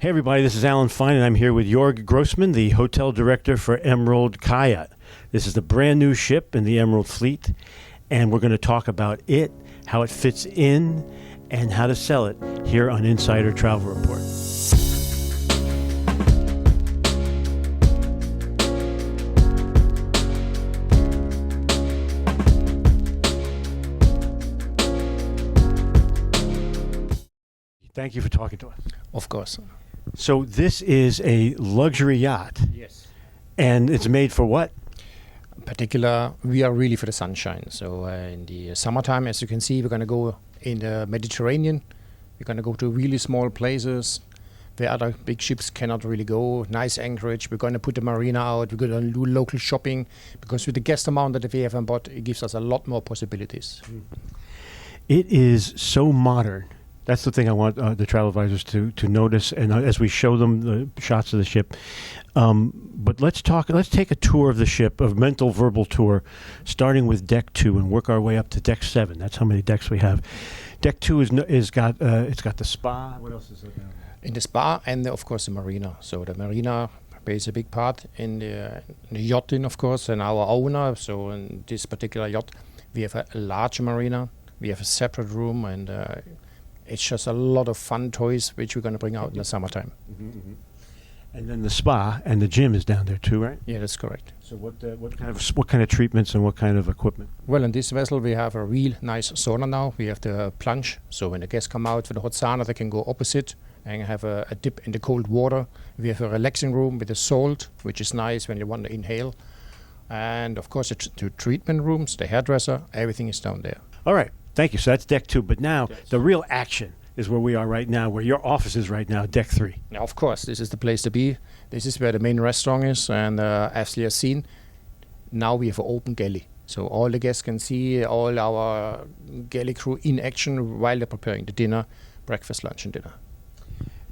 Hey everybody, this is Alan Fine and I'm here with Jorg Grossman, the hotel director for Emerald Kaia. This is the brand new ship in the Emerald fleet, and we're going to talk about it, how it fits in, and how to sell it here on Insider Travel Report. Thank you for talking to us. Of course. So this is a luxury yacht. Yes. And it's made for what? In particular, we are really for the sunshine. So in the summertime, as you can see, we're going to go in the Mediterranean. We're going to go to really small places where other big ships cannot really go. Nice anchorage. We're going to put the marina out. We're going to do local shopping because with the guest amount that we have on board, it gives us a lot more possibilities. It is so modern. That's the thing I want the travel advisors to notice, and as we show them the shots of the ship. But let's take a tour of the ship, a mental, verbal tour, starting with deck 2 and work our way up to deck 7. That's how many decks we have. Deck 2 it's got the spa. What else is there? In the spa and of course the marina. So the marina plays a big part in the yachting, of course, and our owner. So in this particular yacht, we have a large marina. We have a separate room and. It's just a lot of fun toys which we're going to bring out in the summertime. Mm-hmm, mm-hmm. And then the spa and the gym is down there too, right? Yeah, that's correct. So what kind of treatments and what kind of equipment? Well, in this vessel we have a real nice sauna now. We have the plunge, so when the guests come out for the hot sauna, they can go opposite and have a dip in the cold water. We have a relaxing room with a salt, which is nice when you want to inhale. And of course the treatment rooms, the hairdresser, everything is down there. All right. Thank you. So that's deck 2. But now the real action is where we are right now, where your office is right now, deck 3. Now, of course, this is the place to be. This is where the main restaurant is. And as you have seen, now we have an open galley. So all the guests can see all our galley crew in action while they're preparing the dinner, breakfast, lunch, and dinner.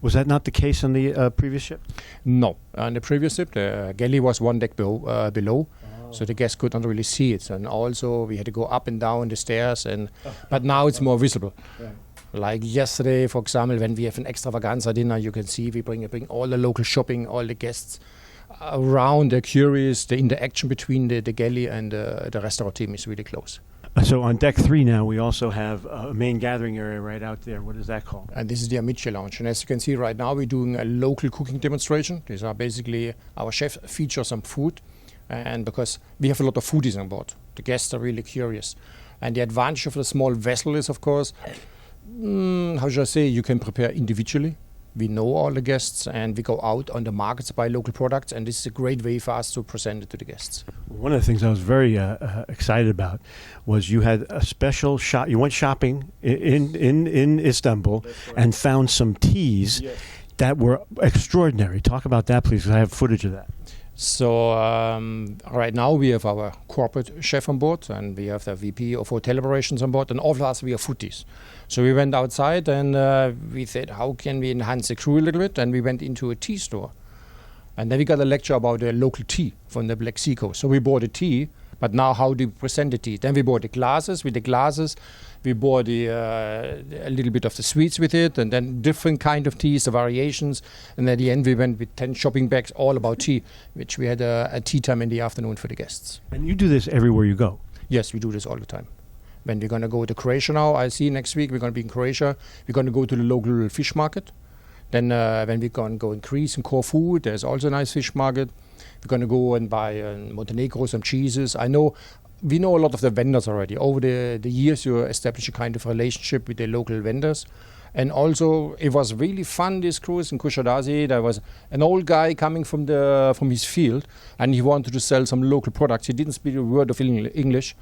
Was that not the case on the previous ship? No. On the previous ship, the galley was one deck below. So the guests could not really see it, and also we had to go up and down the stairs. But now it's more visible. Right. Like yesterday, for example, when we have an extravaganza dinner, you can see we bring all the local shopping, all the guests around. They're curious. The interaction between the galley and the restaurant team is really close. So on deck 3 now, we also have a main gathering area right out there. What is that called? And this is the Amici Lounge. And as you can see right now, we're doing a local cooking demonstration. These are basically our chef features some food. And because we have a lot of foodies on board, the guests are really curious. And the advantage of the small vessel is, of course, how should I say, you can prepare individually. We know all the guests and we go out on the markets, buy local products, and this is a great way for us to present it to the guests. One of the things I was very excited about was you had a special shop. You went shopping in Istanbul and found some teas that were extraordinary. Talk about that, please, because I have footage of that. So right now we have our corporate chef on board and we have the VP of hotel operations on board, and all of us, we are foodies. So we went outside and we said, how can we enhance the crew a little bit? And we went into a tea store. And then we got a lecture about the local tea from the Black Sea coast. So we bought a tea, but now how do we present the tea? Then we bought the glasses. With the glasses, we bought a little bit of the sweets with it, and then different kind of teas, the variations. And at the end, we went with 10 shopping bags all about tea, which we had a tea time in the afternoon for the guests. And you do this everywhere you go? Yes, we do this all the time. When we're going to go to Croatia now, I see next week we're going to be in Croatia. We're going to go to the local fish market. Then when we're going to go in Greece and Corfu, there's also a nice fish market. We're going to go and buy in Montenegro some cheeses. We know a lot of the vendors already. Over the years, you establish a kind of relationship with the local vendors. And also, it was really fun, this cruise in Kusadasi. There was an old guy coming from his field, and he wanted to sell some local products. He didn't speak a word of English,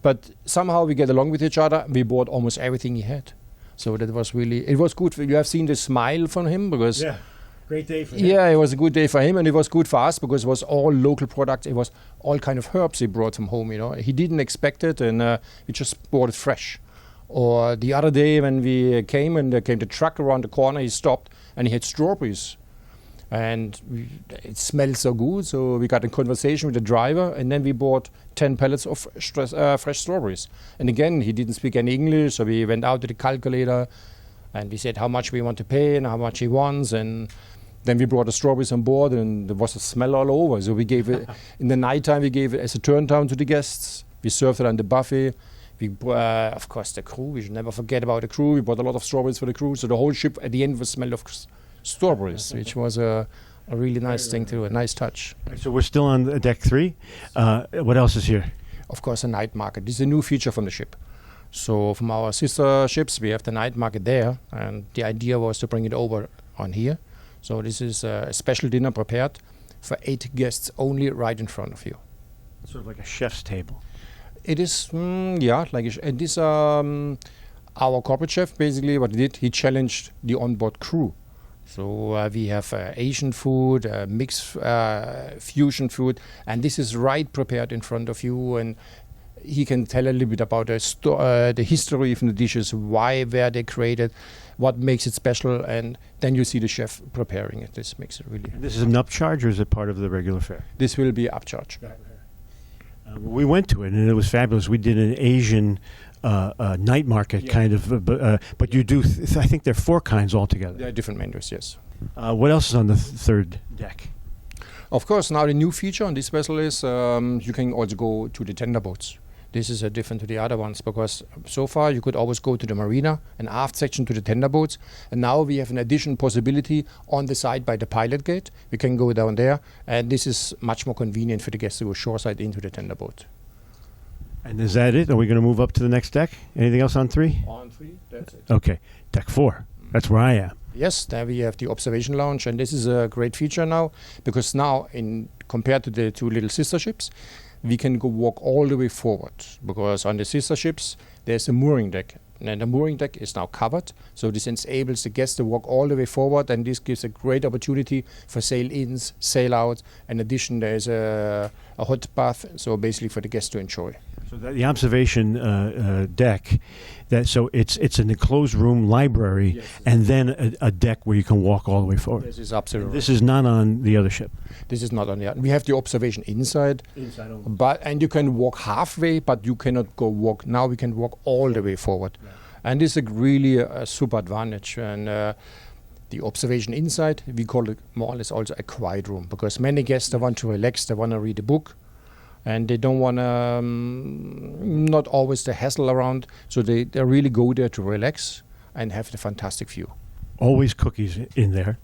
but somehow we get along with each other. We bought almost everything he had. So that was it was good. You have seen the smile from him because... Yeah. Great day for him. Yeah, it was a good day for him, and it was good for us because it was all local products. It was all kind of herbs he brought from home. He didn't expect it, and we just bought it fresh. Or the other day when we came and there came the truck around the corner, he stopped and he had strawberries. And it smelled so good, so we got in conversation with the driver, and then we bought 10 pallets of fresh strawberries. And again, he didn't speak any English, so we went out to the calculator, And we said how much we want to pay and how much he wants, and then we brought the strawberries on board, and there was a smell all over. So we gave it in the nighttime. We gave it as a turn down to the guests. We served it on the buffet. We, of course, the crew. We should never forget about the crew. We bought a lot of strawberries for the crew. So the whole ship at the end was smelled of strawberries, which was a really nice thing to do, a nice touch. So we're still on deck 3. What else is here? Of course, a night market. This is a new feature from the ship. So from our sister ships, we have the night market there, and the idea was to bring it over on here. So this is a special dinner prepared for 8 guests only, right in front of you. Sort of like a chef's table. It is, and this our corporate chef basically what he did, he challenged the onboard crew. So we have Asian food, mixed fusion food, and this is right prepared in front of you, and he can tell a little bit about the history of the dishes, why were they created, what makes it special, and then you see the chef preparing it. This makes it really... This is an upcharge, or is it part of the regular fare? This will be upcharge. We went to it, and it was fabulous. We did an Asian night market kind of, but you do, I think there are 4 kinds altogether. There are different menus, yes. What else is on the third deck? Of course, now the new feature on this vessel is you can also go to the tender boats. This is different to the other ones because so far you could always go to the marina and aft section to the tender boats, and now we have an additional possibility on the side by the pilot gate. We can go down there, and this is much more convenient for the guests to go shoreside into the tender boat. And is that it? Are we going to move up to the next deck? Anything else on 3? On 3, that's it. Okay, deck 4. That's where I am. Yes, there we have the observation lounge, and this is a great feature now because now, compared to the 2 little sister ships, we can go walk all the way forward because on the sister ships there's a mooring deck, and the mooring deck is now covered, so this enables the guests to walk all the way forward, and this gives a great opportunity for sail-ins, sail-outs. In addition, there's a hot bath, so basically for the guests to enjoy. So the observation deck, so it's an enclosed room library, Yes. and then a deck where you can walk all the way forward. This is absolutely. This is not on the other ship. This is not on the. We have the observation inside, only. and you can walk halfway, but you cannot go walk. Now we can walk all the way forward, and this is really a super advantage. And the observation inside, we call it more or less also a quiet room because many guests they want to relax, they want to read a book, and they don't want to not always the hassle around. So they really go there to relax and have the fantastic view. Always cookies in there,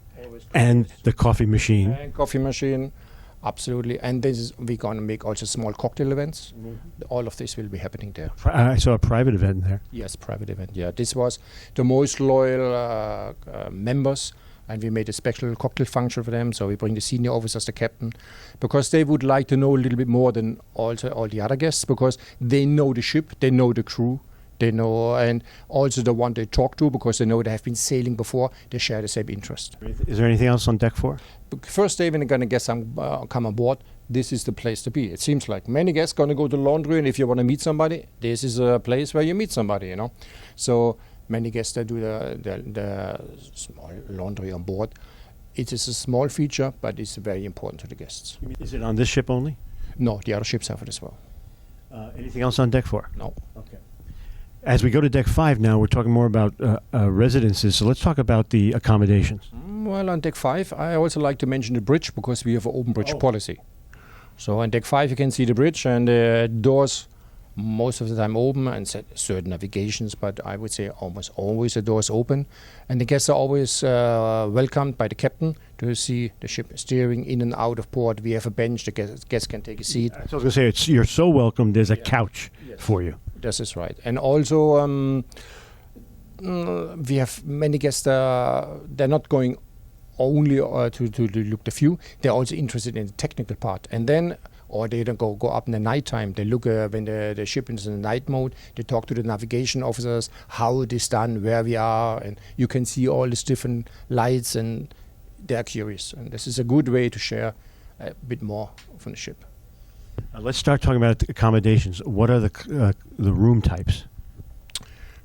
and the coffee machine. And coffee machine, absolutely. And this is we're going to make also small cocktail events. All of this will be happening there. I saw a private event there. Yes, private event. Yeah, this was the most loyal members, and we made a special cocktail function for them. So we bring the senior officers, the captain, because they would like to know a little bit more than also all the other guests, because they know the ship, they know the crew, they know, and also the one they talk to because they know they have been sailing before. They share the same interest. Is there anything else on deck 4? First day when they're going to guests come on board, this is the place to be. It seems like many guests going to go to the laundry, and if you want to meet somebody, this is a place where you meet somebody, So many guests that do the small laundry on board. It is a small feature, but it's very important to the guests. Is it on this ship only? No, the other ships have it as well. Anything else on deck 4? No. Okay. As we go to deck 5 now, we're talking more about residences. So let's talk about the accommodations. Well, on deck 5, I also like to mention the bridge because we have an open bridge policy. So on deck 5, you can see the bridge, and the doors most of the time open, and certain navigations, but I would say almost always the doors open. And the guests are always welcomed by the captain to see the ship steering in and out of port. We have a bench, the guests can take a seat. So I was going to say, you're so welcome, there's a couch for you. This is right. And also, we have many guests, they're not going only to look the view, they're also interested in the technical part. And then, or they don't go up in the nighttime. They look when the ship is in the night mode. They talk to the navigation officers, how it is done, where we are, and you can see all these different lights, and they're curious. And this is a good way to share a bit more from the ship. Let's start talking about accommodations. What are the room types?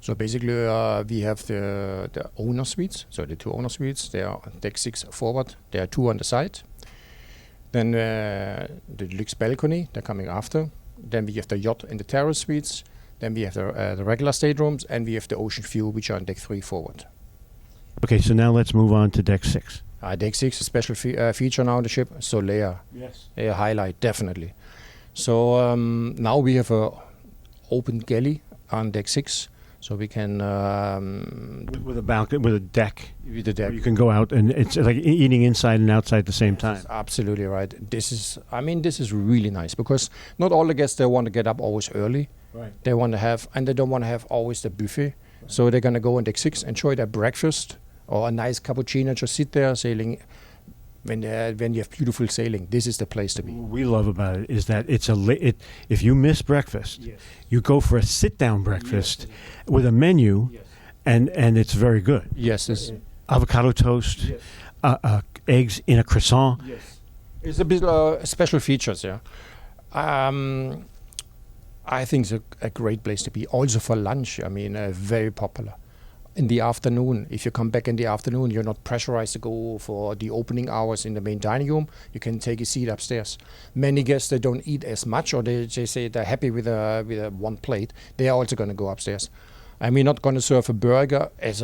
So basically, we have the owner suites. So the 2 owner suites, they are on deck 6 forward. There are 2 on the side. Then the deluxe balcony, they're coming after. Then we have the yacht and the terrace suites. Then we have the regular staterooms, and we have the ocean view, which are on deck 3 forward. Okay, so now let's move on to deck 6. Deck 6, a special feature now on the ship, Solea. Yes. A highlight, definitely. So now we have a open galley on deck 6, so we can With a balcony, with a deck. with the deck. You can go out, and it's like eating inside and outside at the same time. That's absolutely right. This is really nice because not all the guests they want to get up always early. Right. They want to have, and they don't want to have always the buffet. So they're gonna go on deck 6, enjoy their breakfast or a nice cappuccino, just sit there sailing. When you have beautiful sailing, this is the place to be. What we love about it is that it's if you miss breakfast, Yes. you go for a sit-down breakfast with a menu, Yes. and it's very good. Yes, this. Avocado toast, Yes. eggs in a croissant. Yes. It's a bit special features, yeah. I think it's a great place to be. Also for lunch, very popular. In the afternoon, if you come back in the afternoon, you're not pressurized to go for the opening hours in the main dining room. You can take a seat upstairs. Many guests, they don't eat as much, or they say they're happy with a one plate. They are also going to go upstairs. And we're not going to serve a burger as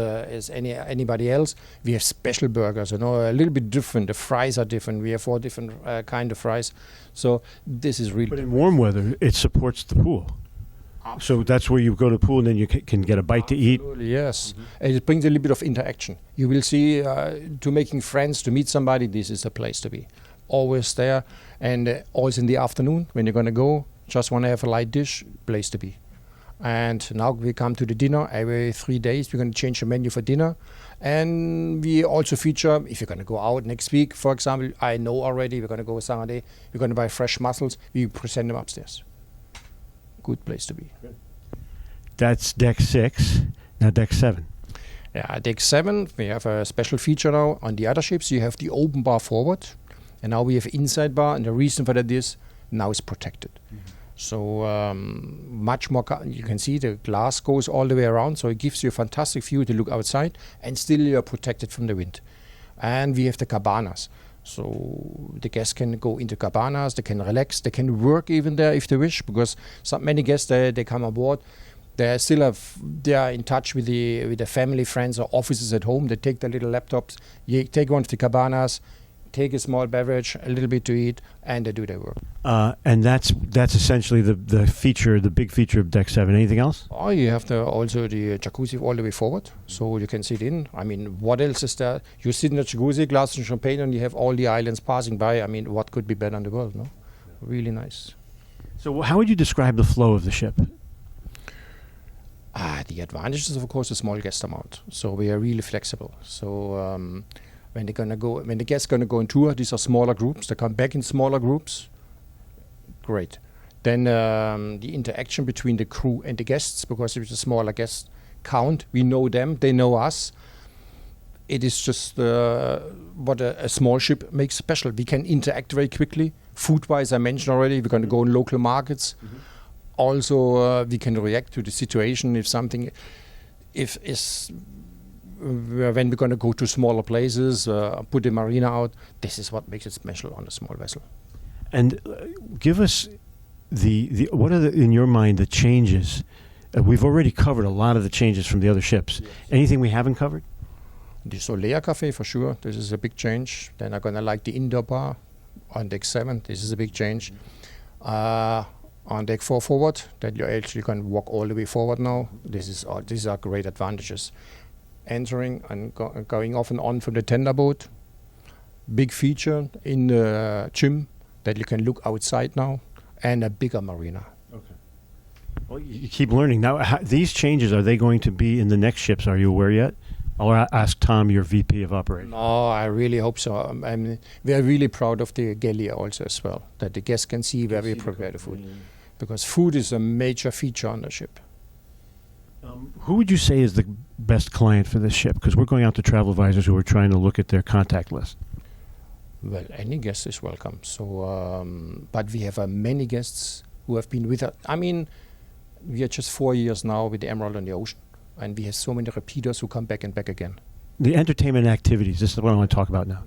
anybody else. We have special burgers, a little bit different. The fries are different. We have 4 different kind of fries. So this is really. But in warm weather, it supports the pool. So that's where you go to the pool, and then you can get a bite to eat. Absolutely, yes. And it brings a little bit of interaction. You will see, to making friends, to meet somebody, this is the place to be. Always there. And always in the afternoon, when you're going to go, just want to have a light dish, place to be. And now we come to the dinner. Every 3 days, we're going to change the menu for dinner. And we also feature, if you're going to go out next week, for example, I know already, we're going to go Saturday, we're going to buy fresh mussels, we present them upstairs. Good place to be. That's deck 6. Now deck 7. Yeah, deck 7, we have a special feature now. On the other ships, you have the open bar forward, and now we have inside bar, and the reason for that is now it's protected. So much more, you can see the glass goes all the way around, so it gives you a fantastic view to look outside, and still you're protected from the wind. And we have the cabanas. So the guests can go into cabanas, they can relax, they can work even there if they wish, because many guests, they come aboard, they are in touch with the family, friends, or offices at home. They take their little laptops, take one of the cabanas, take a small beverage, a little bit to eat, and they do their work. And that's essentially the big feature of deck 7. Anything else? Oh, you have also the jacuzzi all the way forward, so you can sit in. What else is there? You sit in the jacuzzi, glass of champagne, and you have all the islands passing by. What could be better in the world, no? Really nice. So how would you describe the flow of the ship? The advantage is, of course, a small guest amount. So we are really flexible. So when the guests gonna go on tour, these are smaller groups. They come back in smaller groups. Great. Then the interaction between the crew and the guests, because if it's a smaller guest count, we know them, they know us. It is just what a small ship makes special. We can interact very quickly. Food-wise, I mentioned already, we're going to go in local markets. Mm-hmm. Also, we can react to the situation when we're going to go to smaller places, put the marina out. This is what makes it special on a small vessel. And give us what are in your mind the changes? We've already covered a lot of the changes from the other ships. Yes. Anything we haven't covered? The Solea Cafe, for sure. This is a big change. Then I'm going to like the indoor bar on deck 7. This is a big change. On deck 4 forward, that you actually can walk all the way forward now. These are great advantages. Entering and going off and on from the tender boat. Big feature in the gym that you can look outside now, and a bigger marina. Okay. Well, you keep learning. Now, these changes, are they going to be in the next ships? Are you aware yet? I'll ask Tom, your VP of Operations. No, I really hope so. We are really proud of the galley also as well, that the guests can see where we prepare the food. Because food is a major feature on the ship. Who would you say is the best client for this ship? Because we're going out to travel advisors who are trying to look at their contact list. Well, any guest is welcome. So, but we have many guests who have been with us. We are just 4 years now with the Emerald on the Ocean, and we have so many repeaters who come back and back again. The entertainment activities, this is what I want to talk about now.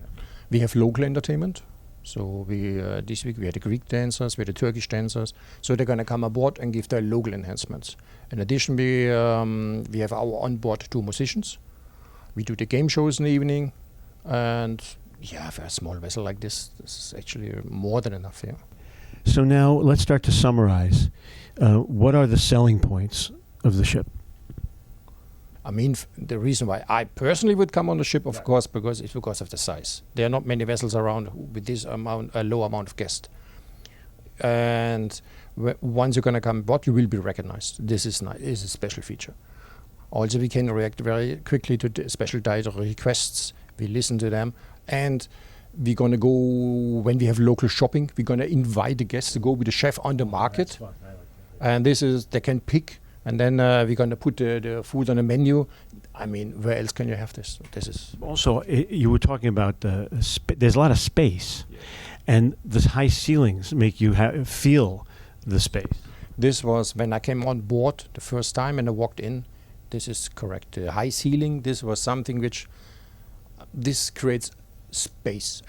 We have local entertainment. So this week we had the Greek dancers, we had the Turkish dancers. So they're going to come aboard and give their local enhancements. In addition, we have our onboard 2 musicians. We do the game shows in the evening, and for a small vessel like this is actually more than enough. Yeah. So now let's start to summarize. What are the selling points of the ship? I mean, the reason why I personally would come on the ship, of course, it's because of the size. There are not many vessels around with this amount, a low amount of guests. And once you're going to come aboard, you will be recognized. This is nice. This is a special feature. Also, we can react very quickly to the special dietary requests. We listen to them, and we're going to go, when we have local shopping, we're going to invite the guests to go with the chef on the market. And they can pick, and then we're going to put the food on the menu. I mean, where else can you have this? This is also, you were talking about there's a lot of space, and the high ceilings make you feel the space. This was when I came on board the first time and I walked in. This is correct. The high ceiling, this was something which, this creates space.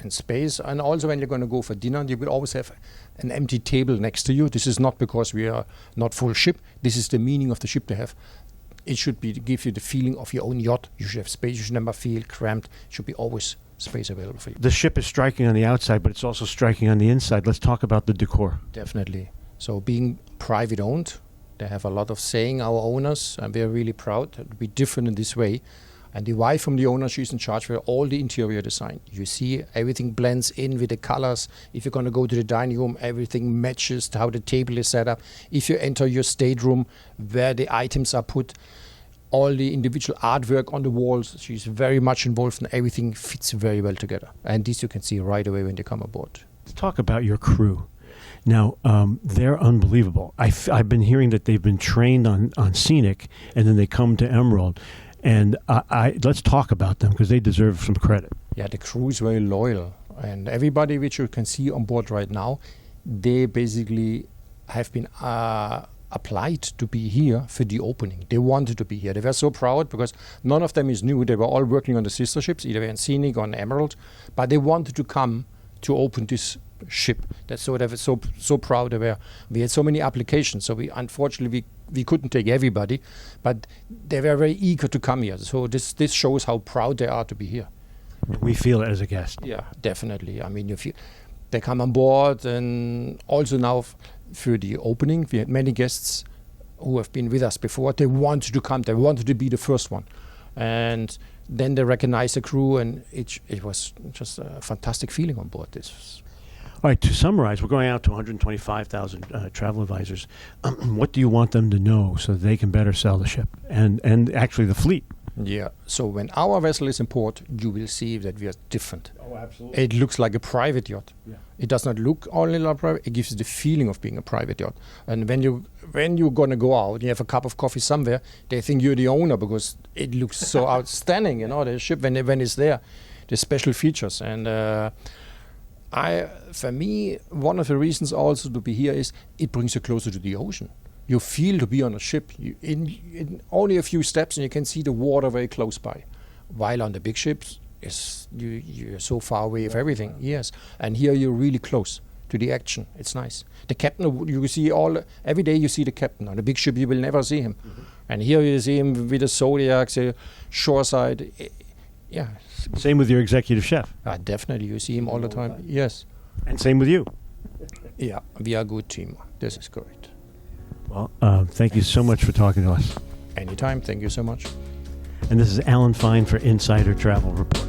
And also when you're going to go for dinner, you will always have an empty table next to you. This is not because we are not full ship. This is the meaning of the ship to have. It should be to give you the feeling of your own yacht. You should have space. You should never feel cramped. It should be always space available for you. The ship is striking on the outside, but it's also striking on the inside. Let's talk about the decor. Definitely. So being private owned, they have a lot of saying, our owners, and we're really proud to be different in this way. And the wife from the owner, she's in charge for all the interior design. You see, everything blends in with the colors. If you're going to go to the dining room, everything matches to how the table is set up. If you enter your stateroom, where the items are put, all the individual artwork on the walls, she's very much involved, and everything fits very well together. And this you can see right away when they come aboard. Let's talk about your crew. Now, they're unbelievable. I've been hearing that they've been trained on Scenic, and then they come to Emerald. And let's talk about them, because they deserve some credit. Yeah, the crew is very loyal. And everybody which you can see on board right now, they basically have been applied to be here for the opening. They wanted to be here. They were so proud because none of them is new. They were all working on the sister ships, either in Scenic or on Emerald. But they wanted to come to open this ship. That's so they were so proud they were. We had so many applications, so unfortunately we couldn't take everybody, but they were very eager to come here. So this shows how proud they are to be here. We feel it as a guest. Yeah, definitely. I mean, they come on board, and also now for the opening, we had many guests who have been with us before. They wanted to come. They wanted to be the first one, and then they recognized the crew, and it was just a fantastic feeling on board. All right, to summarize, we're going out to 125,000 travel advisors. What do you want them to know so that they can better sell the ship and actually the fleet? Yeah, so when our vessel is in port, you will see that we are different. Oh, absolutely. It looks like a private yacht. Yeah. It does not look only like private, it gives you the feeling of being a private yacht. And when you're going to go out, you have a cup of coffee somewhere, they think you're the owner because it looks so outstanding, the ship when it's there, the special features. And for me, one of the reasons also to be here is it brings you closer to the ocean. You feel to be on a ship. In only a few steps, and you can see the water very close by. While on the big ships, you're so far away of everything. Yes, and here you're really close to the action. It's nice. The captain, you see every day. You see the captain on the big ship. You will never see him, and here you see him with the Zodiacs, shoreside. Yeah. Same with your executive chef. Definitely, you see him all the time. Yes. And same with you. Yeah, we are a good team. This is great. Well, thank you so much for talking to us. Anytime. Thank you so much. And this is Alan Fine for Insider Travel Report.